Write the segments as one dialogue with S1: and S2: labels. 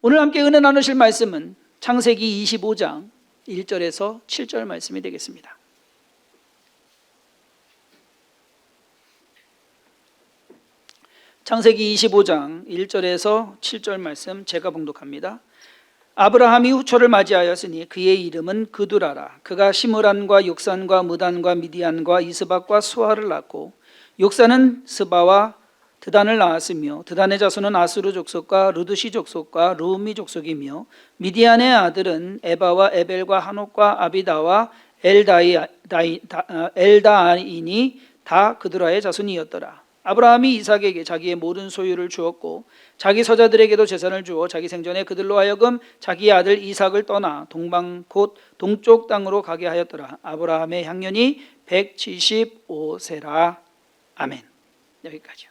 S1: 오늘 함께 은혜 나누실 말씀은 창세기 25장 1절에서 7절 말씀이 되겠습니다. 창세기 25장 1절에서 7절 말씀 제가 봉독합니다. 아브라함이 후초를 맞이하였으니 그의 이름은 그두라라. 그가 시므란과 욕산과 무단과 미디안과 이스박과 수아를 낳고 욕산은 스바와 드단을 낳았으며 드단의 자손은 아수르 족속과 르두시 족속과 루미 족속이며 미디안의 아들은 에바와 에벨과 한옥과 아비다와 엘다아인이 다 그두라의 자손이었더라. 아브라함이 이삭에게 자기의 모든 소유를 주었고 자기 서자들에게도 재산을 주어 자기 생전에 그들로 하여금 자기의 아들 이삭을 떠나 동방 곧 동쪽 땅으로 가게 하였더라. 아브라함의 향년이 175세라. 아멘. 여기까지요.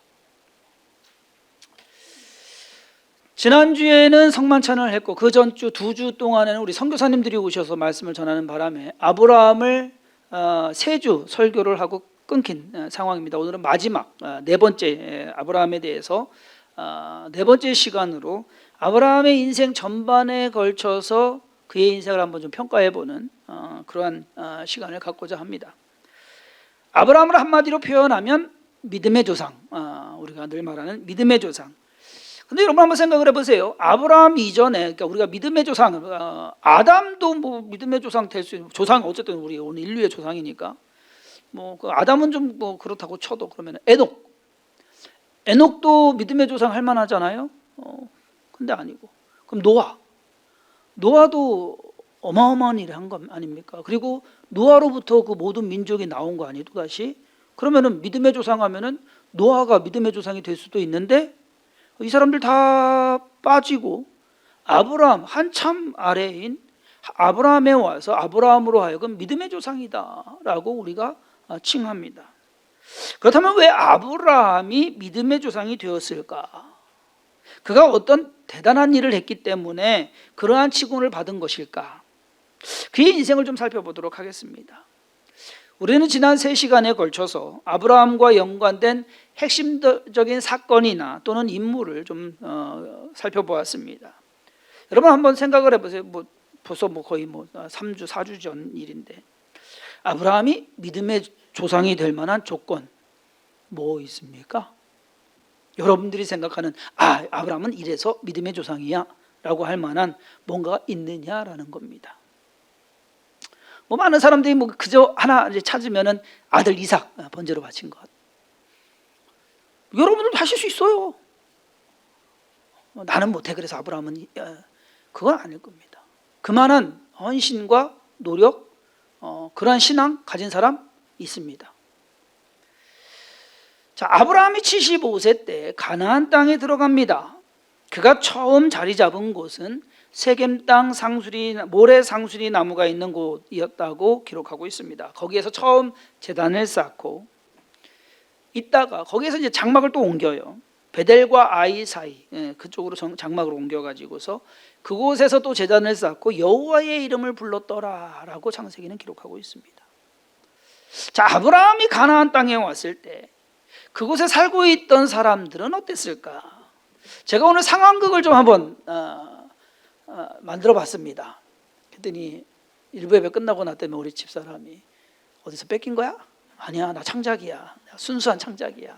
S1: 지난주에는 성만찬을 했고 그 전주 2주 동안에는 우리 선교사님들이 오셔서 말씀을 전하는 바람에 아브라함을 3주 설교를 하고 끊긴 상황입니다. 오늘은 마지막 네 번째 아브라함에 대해서 네 번째 시간으로 아브라함의 인생 전반에 걸쳐서 그의 인생을 한번 좀 평가해보는 그러한 시간을 갖고자 합니다. 아브라함을 한마디로 표현하면 믿음의 조상, 우리가 늘 말하는 믿음의 조상. 근데 여러분 한번 생각을 해보세요. 아브라함 이전에, 그러니까 우리가 믿음의 조상, 아담도 뭐 믿음의 조상 될 수 있는 조상, 어쨌든 우리 오늘 인류의 조상이니까 그 아담은 좀 뭐 그렇다고 쳐도 그러면 에녹도 믿음의 조상 할 만하잖아요. 근데 아니고. 그럼 노아도 어마어마한 일을 한 거 아닙니까? 그리고 노아로부터 그 모든 민족이 나온 거 아니에요, 또다시? 그러면은 믿음의 조상 하면은 노아가 믿음의 조상이 될 수도 있는데 이 사람들 다 빠지고 아브라함 한참 아래인 아브라함에 와서 아브라함으로 하여금 믿음의 조상이다라고 우리가 칭합니다. 그렇다면 왜 아브라함이 믿음의 조상이 되었을까? 그가 어떤 대단한 일을 했기 때문에 그러한 칭호를 받은 것일까? 그의 인생을 좀 살펴보도록 하겠습니다. 우리는 지난 3시간에 걸쳐서 아브라함과 연관된 핵심적인 사건이나 또는 인물을 좀 살펴보았습니다. 여러분 한번 생각을 해보세요. 벌써 거의 3주, 4주 전 일인데 아브라함이 믿음의 조상이 될 만한 조건 뭐 있습니까? 여러분들이 생각하는 아브라함은 이래서 믿음의 조상이야 라고 할 만한 뭔가가 있느냐라는 겁니다. 많은 사람들이 그저 하나 이제 찾으면은 아들 이삭 번제로 바친 것. 여러분들도 하실 수 있어요. 나는 못해 그래서 아브라함은 그건 아닐 겁니다. 그만한 헌신과 노력, 그러한 신앙 가진 사람 있습니다. 자, 아브라함이 75세 때 가나안 땅에 들어갑니다. 그가 처음 자리 잡은 곳은 세겜 땅 모래 상수리 나무가 있는 곳이었다고 기록하고 있습니다. 거기에서 처음 제단을 쌓고 있다가 거기에서 이제 장막을 또 옮겨요. 베델과 아이 사이 그쪽으로 장막을 옮겨가지고서 그곳에서 또 제단을 쌓고 여호와의 이름을 불렀더라라고 창세기는 기록하고 있습니다. 자, 아브라함이 가나안 땅에 왔을 때 그곳에 살고 있던 사람들은 어땠을까? 제가 오늘 상황극을 좀 한번 만들어 봤습니다. 그랬더니 일부 예배 끝나고 났더니 우리 집사람이 어디서 뺏긴 거야? 아니야, 나 창작이야. 순수한 창작이야.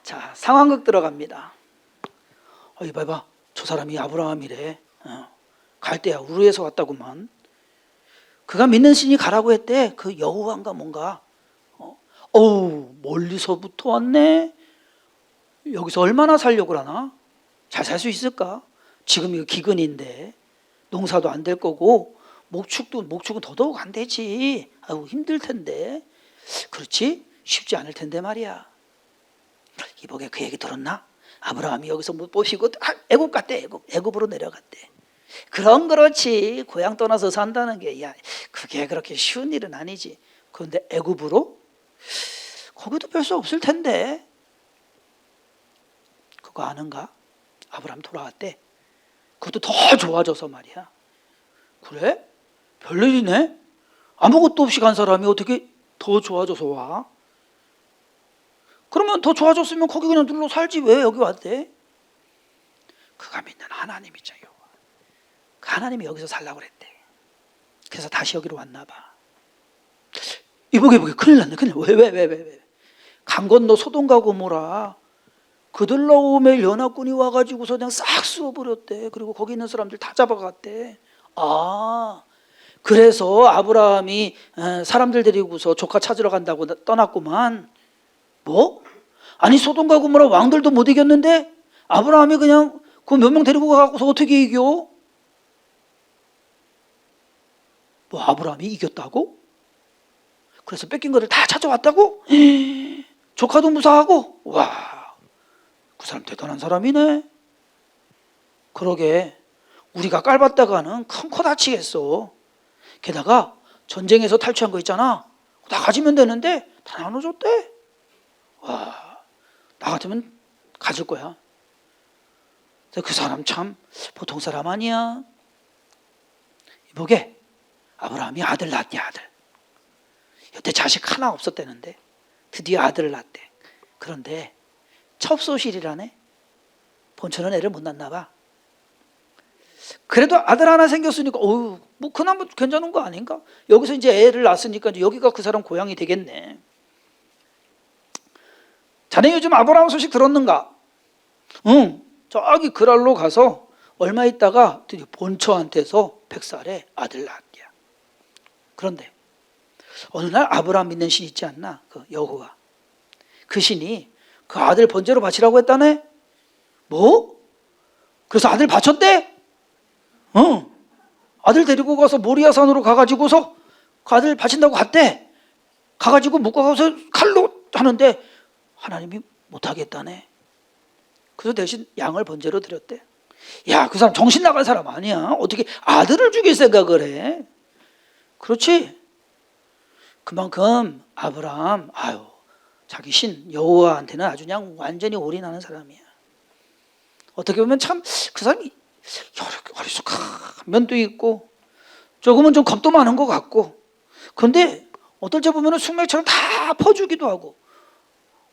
S1: 자, 상황극 들어갑니다. 이봐봐, 저 사람이 아브라함이래. 갈 때야 우르에서 왔다구만. 그가 믿는 신이 가라고 했대. 그 여호와인가 뭔가. 멀리서부터 왔네. 여기서 얼마나 살려고 하나? 잘 살 수 있을까? 지금 이거 기근인데 농사도 안 될 거고 목축은 더더욱 안 되지. 힘들 텐데. 그렇지? 쉽지 않을 텐데 말이야. 이복에 그 얘기 들었나? 아브라함이 여기서 뽑히고 애굽 갔대. 애굽으로 내려갔대. 그렇지. 고향 떠나서 산다는 게 그게 그렇게 쉬운 일은 아니지. 그런데 애굽으로? 거기도 별 수 없을 텐데. 그거 아는가? 아브라함 돌아왔대. 그것도 더 좋아져서 말이야. 그래? 별일이네? 아무것도 없이 간 사람이 어떻게 더 좋아져서 와? 그러면 더 좋아졌으면 거기 그냥 눌러 살지 왜 여기 왔대? 그가 믿는 하나님이죠. 그 하나님이 여기서 살라고 그랬대. 그래서 다시 여기로 왔나 봐. 이보게 큰일 났네. 왜? 강 건너 소돔과 고모라 그들라오멜 연합군이 와가지고서 그냥 싹 쓸어버렸대. 그리고 거기 있는 사람들 다 잡아갔대. 그래서 아브라함이 사람들 데리고서 조카 찾으러 간다고 떠났구만. 뭐? 아니 소돔과 고모라 왕들도 못 이겼는데 아브라함이 그냥 그 몇 명 데리고 가고서 어떻게 이겨? 뭐 아브라함이 이겼다고? 그래서 뺏긴 것을 다 찾아왔다고? 조카도 무사하고? 와, 그 사람 대단한 사람이네. 그러게 우리가 깔봤다가는 큰 코 다치겠어. 게다가 전쟁에서 탈취한 거 있잖아, 다 가지면 되는데 다 나눠줬대. 와, 나 같으면 가질 거야. 그 사람 참 보통 사람 아니야. 이보게 아브라함이 아들 낳았대. 아들. 여태 자식 하나 없었대는데 드디어 아들을 낳았대. 그런데 첩소실이라네. 본처는 애를 못 낳나 봐. 그래도 아들 하나 생겼으니까 뭐 그나마 괜찮은 거 아닌가? 여기서 이제 애를 낳았으니까 이제 여기가 그 사람 고향이 되겠네. 자네 요즘 아브라함 소식 들었는가? 응, 저기 그랄로 가서 얼마 있다가 드디어 본처한테서 100살에 아들 낳았대요. 그런데 어느 날 아브라함 믿는 신 있지 않나? 그 여호와. 그 신이 그 아들 번제로 바치라고 했다네? 뭐? 그래서 아들 바쳤대? 아들 데리고 가서 모리아산으로 가가지고서 그 아들 바친다고 갔대. 가가지고 묶어가서 칼로 하는데 하나님이 못하겠다네. 그래서 대신 양을 번제로 드렸대. 야, 그 사람 정신 나간 사람 아니야. 어떻게 아들을 죽일 생각을 해? 그렇지? 그만큼 아브라함 자기 신 여호와한테는 아주 그냥 완전히 올인하는 사람이야. 어떻게 보면 참 그 사람이 어리숙한 면도 있고 조금은 좀 겁도 많은 것 같고, 그런데 어떨 때 보면 숙맥처럼 다 퍼주기도 하고.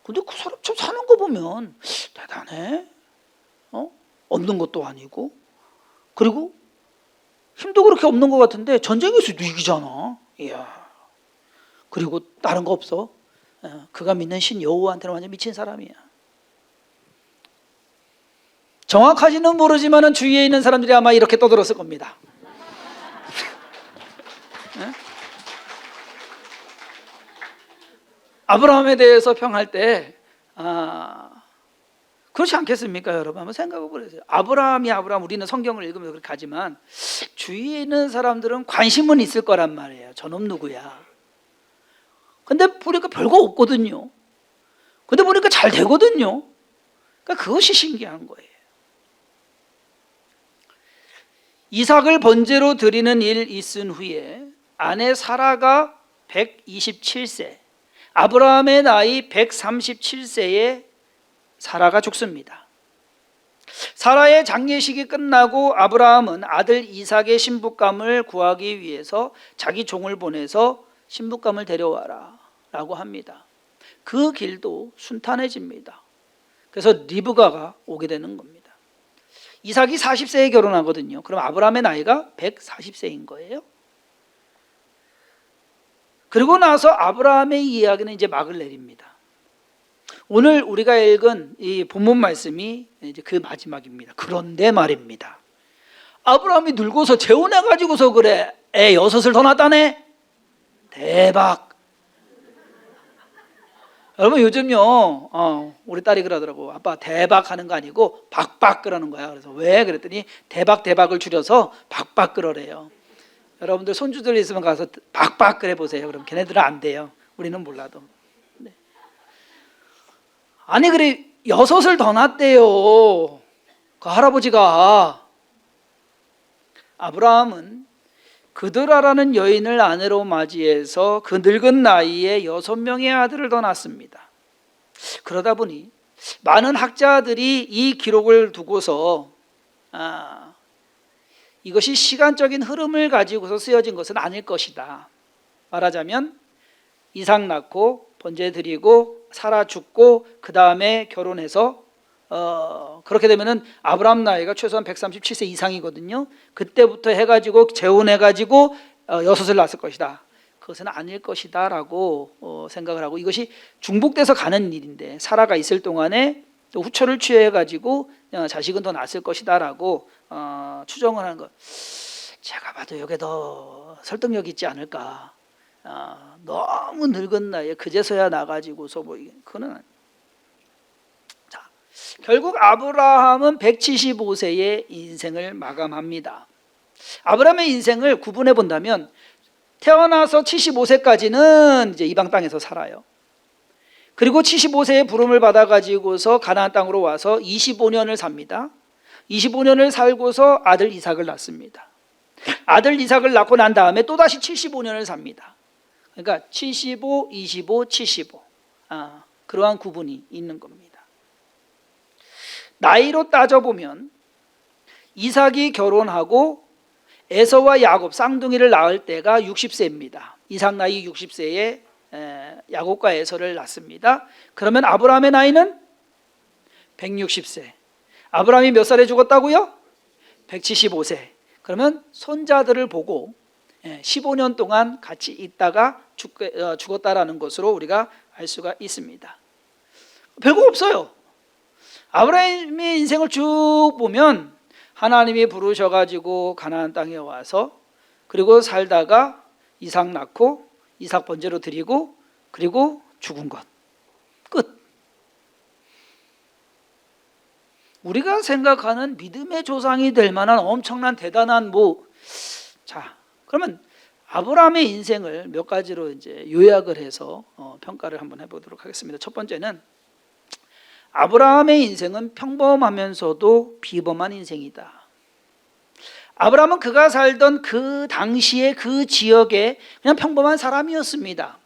S1: 근데 그 사람 참 사는 거 보면 대단해. 없는 것도 아니고, 그리고 힘도 그렇게 없는 것 같은데 전쟁에서도 이기잖아. 이야. 그리고 다른 거 없어. 그가 믿는 신 여호와한테는 완전 미친 사람이야. 정확하지는 모르지만 주위에 있는 사람들이 아마 이렇게 떠들었을 겁니다. 아브라함에 대해서 평할 때 그렇지 않겠습니까, 여러분? 한번 생각해 보세요. 아브라함 우리는 성경을 읽으면서 그렇게 하지만 주위에 있는 사람들은 관심은 있을 거란 말이에요. 저놈 누구야? 근데 보니까 별거 없거든요. 근데 보니까 잘 되거든요. 그러니까 그것이 신기한 거예요. 이삭을 번제로 드리는 일 있은 후에 아내 사라가 127세, 아브라함의 나이 137세에 사라가 죽습니다. 사라의 장례식이 끝나고 아브라함은 아들 이삭의 신부감을 구하기 위해서 자기 종을 보내서 신부감을 데려와라 라고 합니다. 그 길도 순탄해집니다. 그래서 리브가가 오게 되는 겁니다. 이삭이 40세에 결혼하거든요. 그럼 아브라함의 나이가 140세인 거예요. 그리고 나서 아브라함의 이야기는 이제 막을 내립니다. 오늘 우리가 읽은 이 본문 말씀이 이제 그 마지막입니다. 그런데 말입니다. 아브라함이 늙어서 재혼해가지고서 그래. 애 6을 더 낳았다네. 대박. 여러분 요즘요, 우리 딸이 그러더라고. 아빠 대박 하는 거 아니고 박박 그러는 거야. 그래서 왜? 그랬더니 대박을 줄여서 박박 그러래요. 여러분들 손주들 있으면 가서 박박 그래 보세요. 그럼 걔네들은 안 돼요. 우리는 몰라도. 네. 아니 그래 6을 더 낳았대요. 그 할아버지가. 아브라함은 그드라라는 여인을 아내로 맞이해서 그 늙은 나이에 6명의 아들을 더 낳습니다. 그러다 보니 많은 학자들이 이 기록을 두고서 이것이 시간적인 흐름을 가지고서 쓰여진 것은 아닐 것이다. 말하자면 이삭 낳고 번제 드리고 사라 죽고 그 다음에 결혼해서 그렇게 되면은 아브라함 나이가 최소한 137세 이상이거든요. 그때부터 해가지고 재혼해가지고 여섯을 낳았을 것이다. 그것은 아닐 것이다라고 생각을 하고, 이것이 중복돼서 가는 일인데 사라가 있을 동안에 또 후처를 취해가지고 자식은 더 낳았을 것이다라고 추정을 하는 것. 제가 봐도 여기에 더 설득력 있지 않을까. 너무 늙은 나이에 그제서야 나가지고서 뭐 그거는. 자, 결국 아브라함은 175세의 인생을 마감합니다. 아브라함의 인생을 구분해 본다면 태어나서 75세까지는 이제 이방 땅에서 살아요. 그리고 75세에 부름을 받아가지고서 가나안 땅으로 와서 25년을 삽니다. 25년을 살고서 아들 이삭을 낳습니다. 아들 이삭을 낳고 난 다음에 또다시 75년을 삽니다. 그러니까 75, 25, 75. 그러한 구분이 있는 겁니다. 나이로 따져보면 이삭이 결혼하고 에서와 야곱 쌍둥이를 낳을 때가 60세입니다. 이삭 나이 60세에 야곱과 에서를 낳습니다. 그러면 아브라함의 나이는 160세. 아브라함이 몇 살에 죽었다고요? 175세. 그러면 손자들을 보고 15년 동안 같이 있다가 죽었다라는 것으로 우리가 알 수가 있습니다. 별거 없어요. 아브라함의 인생을 쭉 보면 하나님이 부르셔가지고 가나안 땅에 와서 그리고 살다가 이삭 낳고 이삭 번제로 드리고 그리고 죽은 것. 끝. 우리가 생각하는 믿음의 조상이 될 만한 엄청난 대단한 자, 그러면 아브라함의 인생을 몇 가지로 이제 요약을 해서 평가를 한번 해보도록 하겠습니다. 첫 번째는 아브라함의 인생은 평범하면서도 비범한 인생이다. 아브라함은 그가 살던 그 당시에 그 지역에 그냥 평범한 사람이었습니다.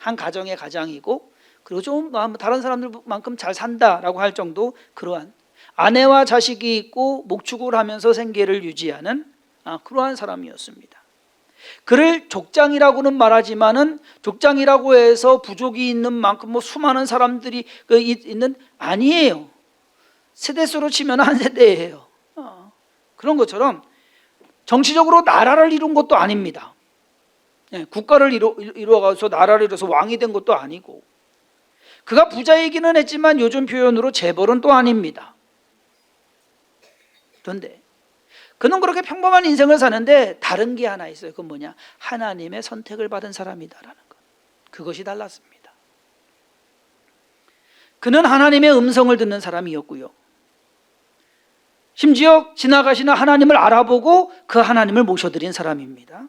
S1: 한 가정의 가장이고 그리고 좀 다른 사람들만큼 잘 산다라고 할 정도 그러한 아내와 자식이 있고 목축을 하면서 생계를 유지하는 그러한 사람이었습니다. 그를 족장이라고는 말하지만은 족장이라고 해서 부족이 있는 만큼 수많은 사람들이 있는 아니에요. 세대수로 치면 한 세대예요. 그런 것처럼 정치적으로 나라를 이룬 것도 아닙니다. 국가를 이루어가서 나라를 이뤄서 왕이 된 것도 아니고 그가 부자이기는 했지만 요즘 표현으로 재벌은 또 아닙니다. 그런데 그는 그렇게 평범한 인생을 사는데 다른 게 하나 있어요. 그건 뭐냐? 하나님의 선택을 받은 사람이다라는 것. 그것이 달랐습니다. 그는 하나님의 음성을 듣는 사람이었고요. 심지어 지나가시는 하나님을 알아보고 그 하나님을 모셔드린 사람입니다.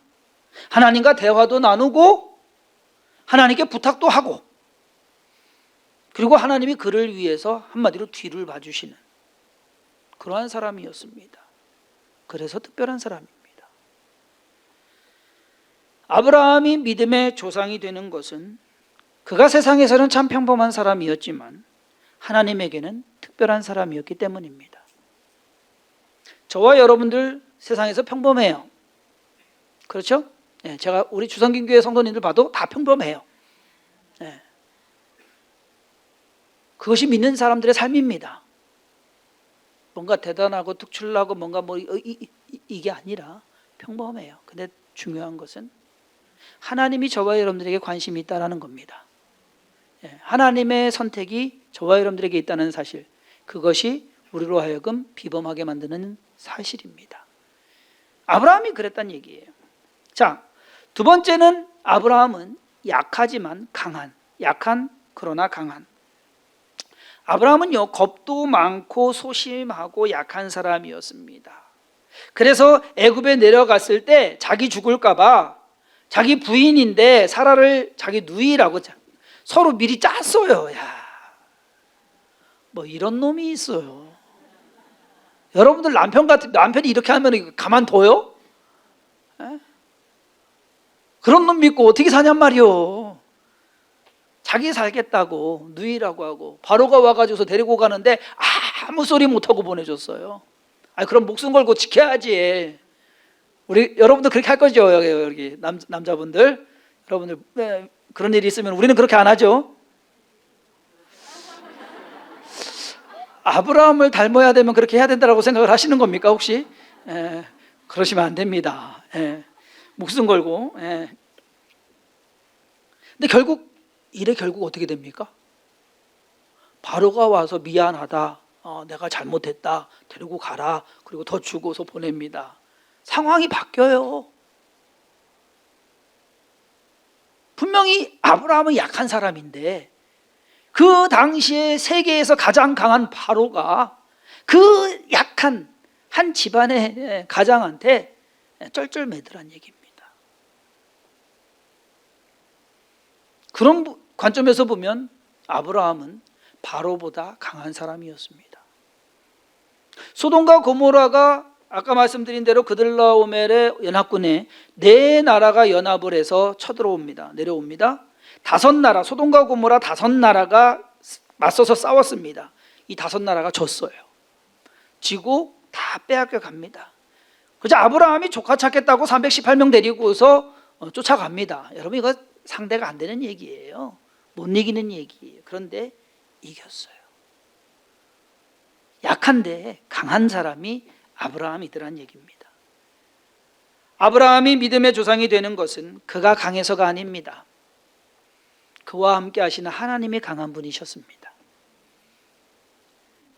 S1: 하나님과 대화도 나누고 하나님께 부탁도 하고 그리고 하나님이 그를 위해서 한마디로 뒤를 봐주시는 그러한 사람이었습니다. 그래서 특별한 사람입니다. 아브라함이 믿음의 조상이 되는 것은 그가 세상에서는 참 평범한 사람이었지만 하나님에게는 특별한 사람이었기 때문입니다. 저와 여러분들 세상에서 평범해요. 그렇죠? 제가 우리 주성긴교회 성도님들 봐도 다 평범해요. 그것이 믿는 사람들의 삶입니다. 뭔가 대단하고 특출나고 뭔가 이게 아니라 평범해요. 근데 중요한 것은 하나님이 저와 여러분들에게 관심이 있다는 겁니다. 하나님의 선택이 저와 여러분들에게 있다는 사실, 그것이 우리로 하여금 비범하게 만드는 사실입니다. 아브라함이 그랬단 얘기예요. 자, 두 번째는 아브라함은 약하지만 강한, 약한 그러나 강한. 아브라함은요, 겁도 많고 소심하고 약한 사람이었습니다. 그래서 애굽에 내려갔을 때 자기 죽을까봐 자기 부인인데 사라를 자기 누이라고 서로 미리 짰어요. 뭐 이런 놈이 있어요. 여러분들 남편이 이렇게 하면 가만둬요? 그런 놈 믿고 어떻게 사냔 말이요. 자기 살겠다고 누이라고 하고 바로가 와가지고서 데리고 가는데 아무 소리 못하고 보내줬어요. 그럼 목숨 걸고 지켜야지. 우리 여러분들 그렇게 할 거죠? 여기 남자분들 여러분들 그런 일이 있으면 우리는 그렇게 안 하죠. 아브라함을 닮아야 되면 그렇게 해야 된다고 생각을 하시는 겁니까 혹시? 그러시면 안 됩니다. 목숨 걸고. 근데 결국 일의 결국 어떻게 됩니까? 바로가 와서 미안하다, 내가 잘못했다, 데리고 가라, 그리고 더 주고서 보냅니다. 상황이 바뀌어요. 분명히 아브라함은 약한 사람인데 그 당시에 세계에서 가장 강한 바로가 그 약한 한 집안의 가장한테 쩔쩔매더란 얘기입니다. 그런 관점에서 보면 아브라함은 바로보다 강한 사람이었습니다. 소돔과 고모라가 아까 말씀드린 대로 그들라오멜의 연합군에 네 나라가 연합을 해서 쳐들어옵니다. 내려옵니다. 다섯 나라, 소돔과 고모라 다섯 나라가 맞서서 싸웠습니다. 이 다섯 나라가 졌어요. 지고 다 빼앗겨 갑니다. 그래서 아브라함이 조카 찾겠다고 318명 데리고서 쫓아갑니다. 여러분 이거 상대가 안 되는 얘기예요. 못 이기는 얘기예요. 그런데 이겼어요. 약한데 강한 사람이 아브라함이더란 얘기입니다. 아브라함이 믿음의 조상이 되는 것은 그가 강해서가 아닙니다. 그와 함께 하시는 하나님이 강한 분이셨습니다.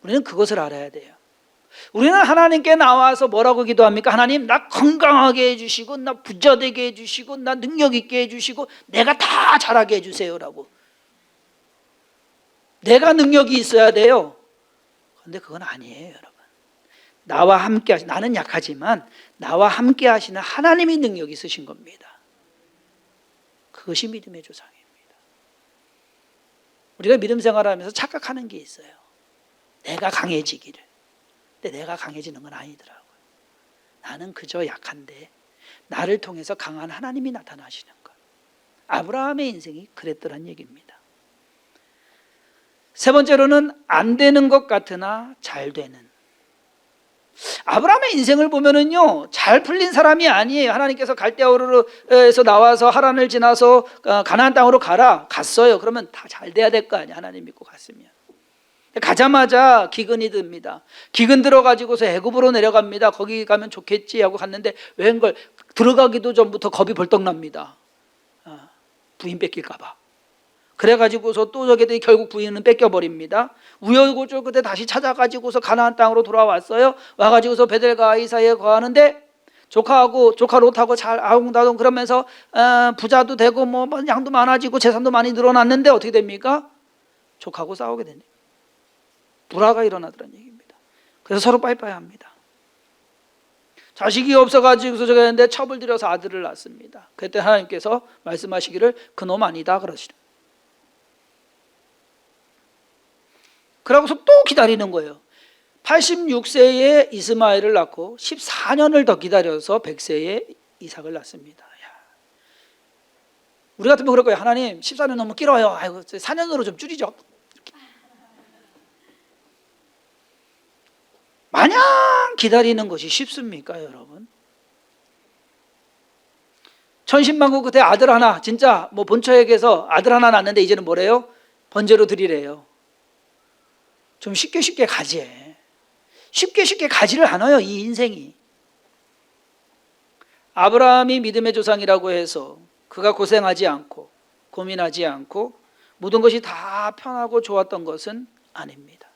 S1: 우리는 그것을 알아야 돼요. 우리는 하나님께 나와서 뭐라고 기도합니까? 하나님 나 건강하게 해주시고 나 부자되게 해주시고 나 능력 있게 해주시고 내가 다 잘하게 해주세요라고. 내가 능력이 있어야 돼요. 그런데 그건 아니에요, 여러분. 나와 함께 하시, 나는 약하지만 나와 함께 하시는 하나님이 능력이 있으신 겁니다. 그것이 믿음의 조상입니다. 우리가 믿음 생활하면서 착각하는 게 있어요. 내가 강해지기를. 근데 내가 강해지는 건 아니더라고요. 나는 그저 약한데 나를 통해서 강한 하나님이 나타나시는 것. 아브라함의 인생이 그랬더란 얘기입니다. 세 번째로는 안 되는 것 같으나 잘 되는. 아브라함의 인생을 보면은요, 잘 풀린 사람이 아니에요. 하나님께서 갈대아우르에서 나와서 하란을 지나서 가나안 땅으로 가라. 갔어요. 그러면 다 잘 돼야 될 거 아니야. 하나님 믿고 갔으면. 가자마자 기근이 듭니다. 기근 들어가지고서 애굽으로 내려갑니다. 거기 가면 좋겠지 하고 갔는데 웬걸 들어가기도 전부터 겁이 벌떡 납니다. 부인 뺏길까 봐. 그래가지고서 또 저게 결국 부인은 뺏겨버립니다. 우여곡절 끝에 다시 찾아가지고서 가나안 땅으로 돌아왔어요. 와가지고서 베델과 아이사이에 거하는데 조카하고 조카 롯하고 잘 아웅다웅 그러면서 부자도 되고 뭐 양도 많아지고 재산도 많이 늘어났는데 어떻게 됩니까? 조카하고 싸우게 됩니다. 불화가 일어나더란 얘기입니다. 그래서 서로 빠이빠이합니다. 자식이 없어가지고서 저가 했는데 첩을 들여서 아들을 낳습니다. 그때 하나님께서 말씀하시기를 그놈 아니다 그러시죠. 그러고서 또 기다리는 거예요. 86세에 이스마엘을 낳고 14년을 더 기다려서 100세에 이삭을 낳습니다. 우리 같으면 그럴 거예요. 하나님 14년 너무 길어요. 아이고 4년으로 좀 줄이죠. 마냥 기다리는 것이 쉽습니까, 여러분? 천신만고 그때 아들 하나, 진짜 뭐 본처에게서 아들 하나 낳는데 이제는 뭐래요? 번제로 드리래요. 좀 쉽게 가지. 쉽게 가지를 않아요, 이 인생이. 아브라함이 믿음의 조상이라고 해서 그가 고생하지 않고 고민하지 않고 모든 것이 다 편하고 좋았던 것은 아닙니다.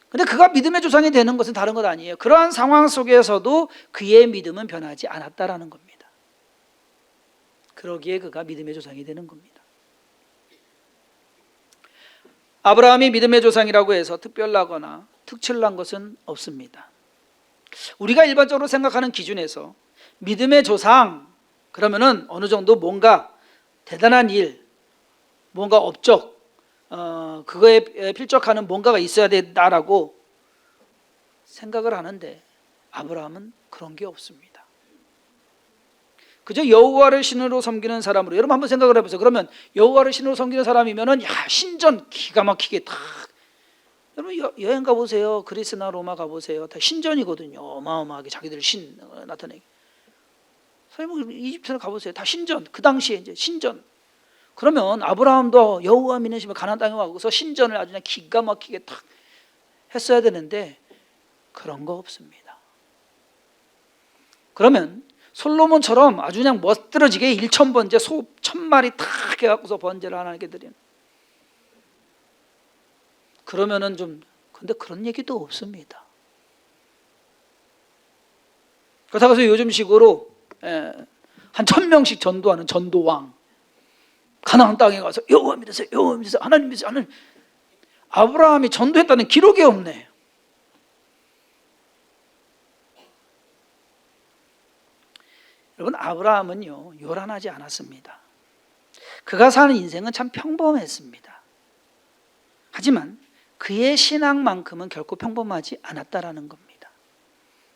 S1: 근데 그가 믿음의 조상이 되는 것은 다른 것 아니에요. 그러한 상황 속에서도 그의 믿음은 변하지 않았다라는 겁니다. 그러기에 그가 믿음의 조상이 되는 겁니다. 아브라함이 믿음의 조상이라고 해서 특별하거나 특출난 것은 없습니다. 우리가 일반적으로 생각하는 기준에서 믿음의 조상 그러면은 어느 정도 뭔가 대단한 일, 뭔가 업적, 그거에 필적하는 뭔가가 있어야 된다라고 생각을 하는데 아브라함은 그런 게 없습니다. 그저 여호와를 신으로 섬기는 사람으로. 여러분 한번 생각을 해보세요. 그러면 여호와를 신으로 섬기는 사람이면은 신전 기가 막히게 다. 여러분 여행 가보세요. 그리스나 로마 가보세요. 다 신전이거든요. 어마어마하게 자기들 신 나타내게. 선생님 이집트를 가보세요. 다 신전. 그 당시에 이제 신전. 그러면 아브라함도 여호와 믿으시면 가나안 땅에 와서 신전을 아주 그냥 기가 막히게 탁 했어야 되는데 그런 거 없습니다. 그러면 솔로몬처럼 아주 그냥 멋들어지게 1,000번째 소 1,000마리 탁 해갖고서 번제를 하나님께 드리는, 그러면은 좀, 근데 그런 얘기도 없습니다. 그렇다고 해서 요즘식으로 한 1,000명씩 전도하는 전도왕, 가나안 땅에 가서 여호와 믿으세요, 여호와 믿으세요, 하나님 믿으세요, 하나님. 아브라함이 전도했다는 기록이 없네. 여러분, 아브라함은요 요란하지 않았습니다. 그가 사는 인생은 참 평범했습니다. 하지만 그의 신앙만큼은 결코 평범하지 않았다라는 겁니다.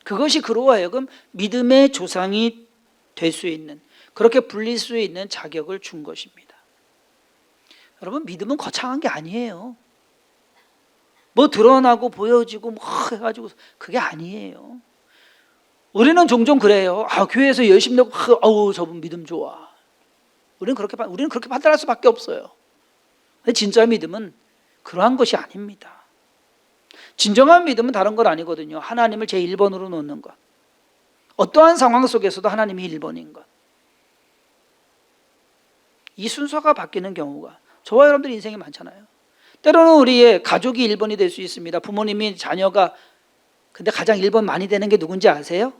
S1: 그것이 그로 하여금 믿음의 조상이 될 수 있는, 그렇게 불릴 수 있는 자격을 준 것입니다. 여러분, 믿음은 거창한 게 아니에요. 뭐 드러나고 보여지고 뭐 해가지고 그게 아니에요. 우리는 종종 그래요. 교회에서 열심히 내고 아우 저분 믿음 좋아. 우리는 그렇게 판단할 수밖에 없어요. 근데 진짜 믿음은 그러한 것이 아닙니다. 진정한 믿음은 다른 건 아니거든요. 하나님을 제 1번으로 놓는 것. 어떠한 상황 속에서도 하나님이 1번인 것. 이 순서가 바뀌는 경우가 저와 여러분들 인생에 많잖아요. 때로는 우리의 가족이 1번이 될 수 있습니다. 부모님이 자녀가, 근데 가장 1번 많이 되는 게 누군지 아세요?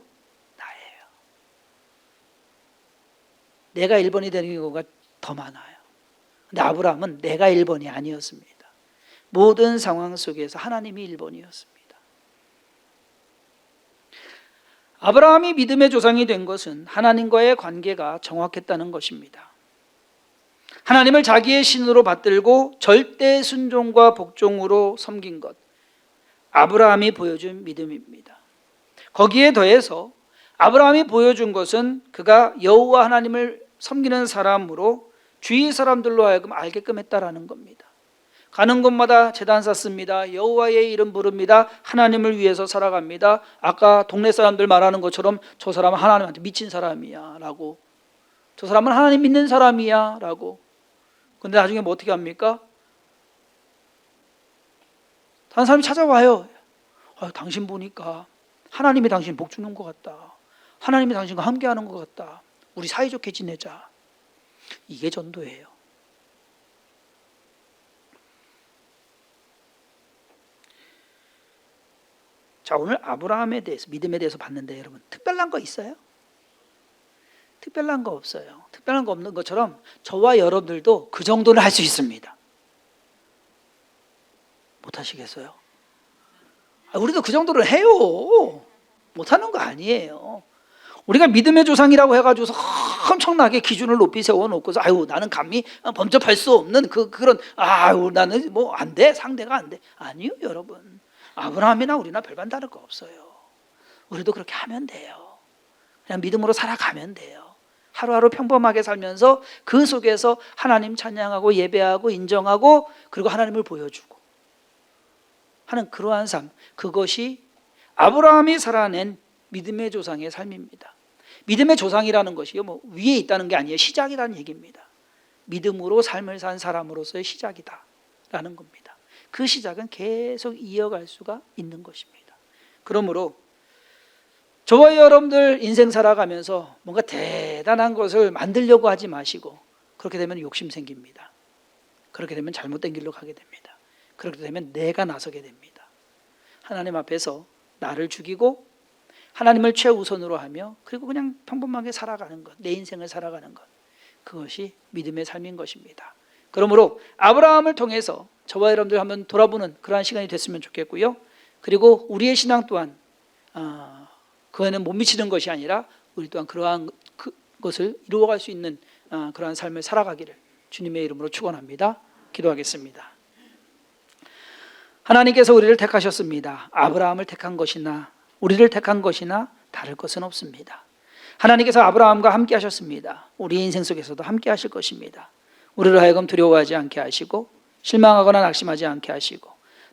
S1: 나예요. 내가 1번이 되는 경우가 더 많아요. 근데 아브라함은 내가 1번이 아니었습니다. 모든 상황 속에서 하나님이 1번이었습니다. 아브라함이 믿음의 조상이 된 것은 하나님과의 관계가 정확했다는 것입니다. 하나님을 자기의 신으로 받들고 절대 순종과 복종으로 섬긴 것, 아브라함이 보여준 믿음입니다. 거기에 더해서 아브라함이 보여준 것은 그가 여호와 하나님을 섬기는 사람으로 주위 사람들로 하여금 알게끔 했다라는 겁니다. 가는 곳마다 제단 쌓습니다. 여호와의 이름 부릅니다. 하나님을 위해서 살아갑니다. 아까 동네 사람들 말하는 것처럼 저 사람은 하나님한테 미친 사람이야 라고, 저 사람은 하나님 믿는 사람이야 라고. 근데 나중에 뭐 어떻게 합니까? 다른 사람이 찾아와요. 당신 보니까 하나님이 당신 복 주는 것 같다. 하나님이 당신과 함께하는 것 같다. 우리 사이좋게 지내자. 이게 전도예요. 자, 오늘 아브라함에 대해서, 믿음에 대해서 봤는데 여러분, 특별한 거 있어요? 특별한 거 없어요. 특별한 거 없는 것처럼 저와 여러분들도 그 정도는 할 수 있습니다. 못 하시겠어요? 우리도 그 정도는 해요. 못하는 거 아니에요. 우리가 믿음의 조상이라고 해가지고 엄청나게 기준을 높이 세워놓고서 나는 감히 범접할 수 없는 그런 나는 뭐 안 돼, 상대가 안 돼. 아니요, 여러분. 아브라함이나 우리나 별반 다를 거 없어요. 우리도 그렇게 하면 돼요. 그냥 믿음으로 살아가면 돼요. 하루하루 평범하게 살면서 그 속에서 하나님 찬양하고 예배하고 인정하고 그리고 하나님을 보여주고 하는 그러한 삶, 그것이 아브라함이 살아낸 믿음의 조상의 삶입니다. 믿음의 조상이라는 것이요, 뭐 위에 있다는 게 아니에요. 시작이라는 얘기입니다. 믿음으로 삶을 산 사람으로서의 시작이다라는 겁니다. 그 시작은 계속 이어갈 수가 있는 것입니다. 그러므로 저와 여러분들 인생 살아가면서 뭔가 대단한 것을 만들려고 하지 마시고, 그렇게 되면 욕심 생깁니다. 그렇게 되면 잘못된 길로 가게 됩니다. 그렇게 되면 내가 나서게 됩니다. 하나님 앞에서 나를 죽이고 하나님을 최우선으로 하며 그리고 그냥 평범하게 살아가는 것, 내 인생을 살아가는 것, 그것이 믿음의 삶인 것입니다. 그러므로 아브라함을 통해서 저와 여러분들 한번 돌아보는 그러한 시간이 됐으면 좋겠고요. 그리고 우리의 신앙 또한 그거에는 못 미치는 것이 아니라 우리 또한 그러한 것을 이루어갈 수 있는 그러한 삶을 살아가기를 주님의 이름으로 축원합니다. 기도하겠습니다. 하나님께서 우리를 택하셨습니다. 아브라함을 택한 것이나 우리를 택한 것이나 다를 것은 없습니다. 하나님께서 아브라함과 함께 하셨습니다. 우리 인생 속에서도 함께 하실 것입니다. 우리를 하여금 두려워하지 않게 하시고 실망하거나 낙심하지 않게 하시고,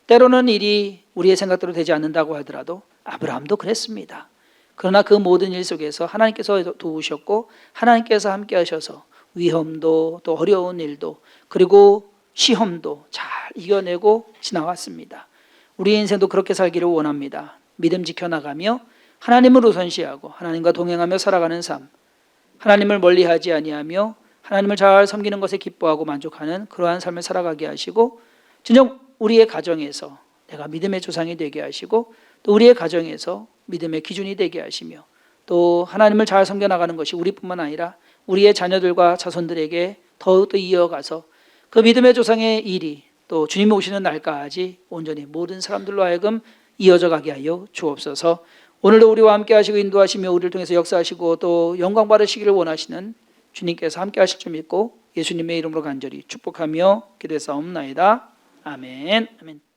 S1: 때로는 일이 우리의 생각대로 되지 않는다고 하더라도 아브라함도 그랬습니다. 그러나 그 모든 일 속에서 하나님께서 도우셨고 하나님께서 함께 하셔서 위험도 또 어려운 일도 그리고 시험도 잘 이겨내고 지나왔습니다. 우리 인생도 그렇게 살기를 원합니다. 믿음 지켜나가며 하나님을 우선시하고 하나님과 동행하며 살아가는 삶, 하나님을 멀리하지 아니하며 하나님을 잘 섬기는 것에 기뻐하고 만족하는 그러한 삶을 살아가게 하시고, 진정 우리의 가정에서 내가 믿음의 조상이 되게 하시고, 또 우리의 가정에서 믿음의 기준이 되게 하시며, 또 하나님을 잘 섬겨나가는 것이 우리뿐만 아니라 우리의 자녀들과 자손들에게 더욱더 이어가서 그 믿음의 조상의 일이 또 주님 오시는 날까지 온전히 모든 사람들로 하여금 이어져 가게 하여 주옵소서. 오늘도 우리와 함께 하시고 인도하시며 우리를 통해서 역사하시고 또 영광 받으시기를 원하시는 주님께서 함께 하실 줄 믿고 예수님의 이름으로 간절히 축복하며 기도했사옵나이다. 아멘. 아멘.